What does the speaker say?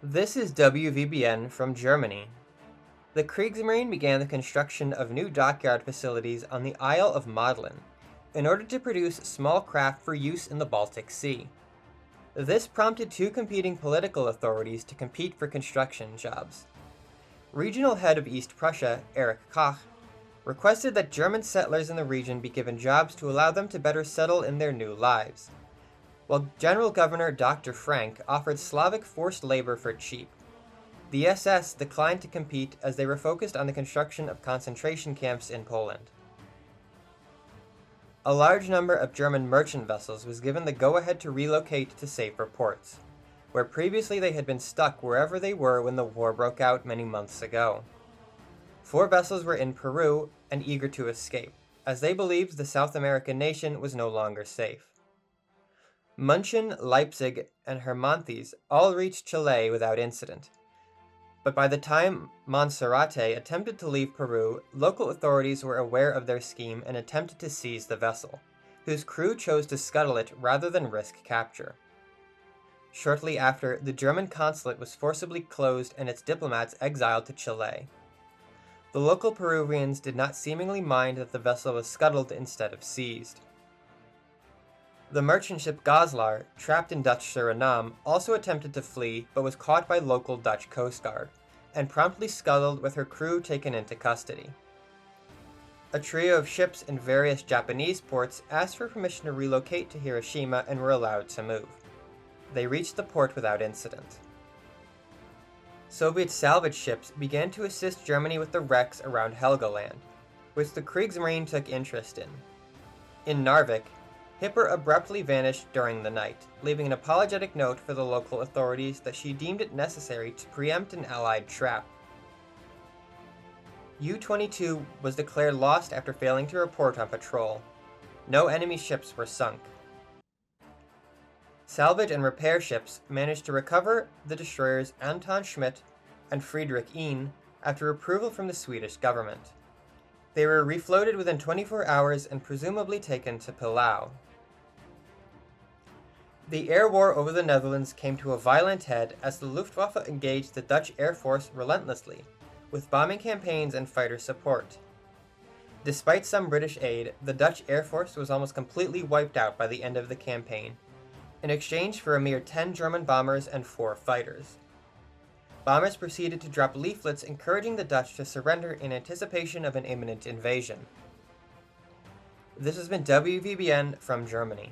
This is WVBN from Germany. The Kriegsmarine began the construction of new dockyard facilities on the Isle of Modlin in order to produce small craft for use in the Baltic Sea. This prompted two competing political authorities to compete for construction jobs. Regional head of East Prussia, Erich Koch, requested that German settlers in the region be given jobs to allow them to better settle in their new lives, while General Governor Dr. Frank offered Slavic forced labor for cheap. The SS declined to compete as they were focused on the construction of concentration camps in Poland. A large number of German merchant vessels was given the go-ahead to relocate to safer ports, where previously they had been stuck wherever they were when the war broke out many months ago. 4 vessels were in Peru and eager to escape, as they believed the South American nation was no longer safe. München, Leipzig, and Hermantes all reached Chile without incident. But by the time Monserrate attempted to leave Peru, local authorities were aware of their scheme and attempted to seize the vessel, whose crew chose to scuttle it rather than risk capture. Shortly after, the German consulate was forcibly closed and its diplomats exiled to Chile. The local Peruvians did not seemingly mind that the vessel was scuttled instead of seized. The merchant ship Goslar, trapped in Dutch Suriname, also attempted to flee but was caught by local Dutch Coast Guard, and promptly scuttled with her crew taken into custody. A trio of ships in various Japanese ports asked for permission to relocate to Hiroshima and were allowed to move. They reached the port without incident. Soviet salvage ships began to assist Germany with the wrecks around Helgoland, which the Kriegsmarine took interest in. In Narvik, Hipper abruptly vanished during the night, leaving an apologetic note for the local authorities that she deemed it necessary to preempt an Allied trap. U-22 was declared lost after failing to report on patrol. No enemy ships were sunk. Salvage and repair ships managed to recover the destroyers Anton Schmidt and Friedrich Ihn after approval from the Swedish government. They were refloated within 24 hours and presumably taken to Pillau. The air war over the Netherlands came to a violent head as the Luftwaffe engaged the Dutch Air Force relentlessly, with bombing campaigns and fighter support. Despite some British aid, the Dutch Air Force was almost completely wiped out by the end of the campaign, in exchange for a mere 10 German bombers and 4 fighters. Bombers proceeded to drop leaflets encouraging the Dutch to surrender in anticipation of an imminent invasion. This has been WVBN from Germany.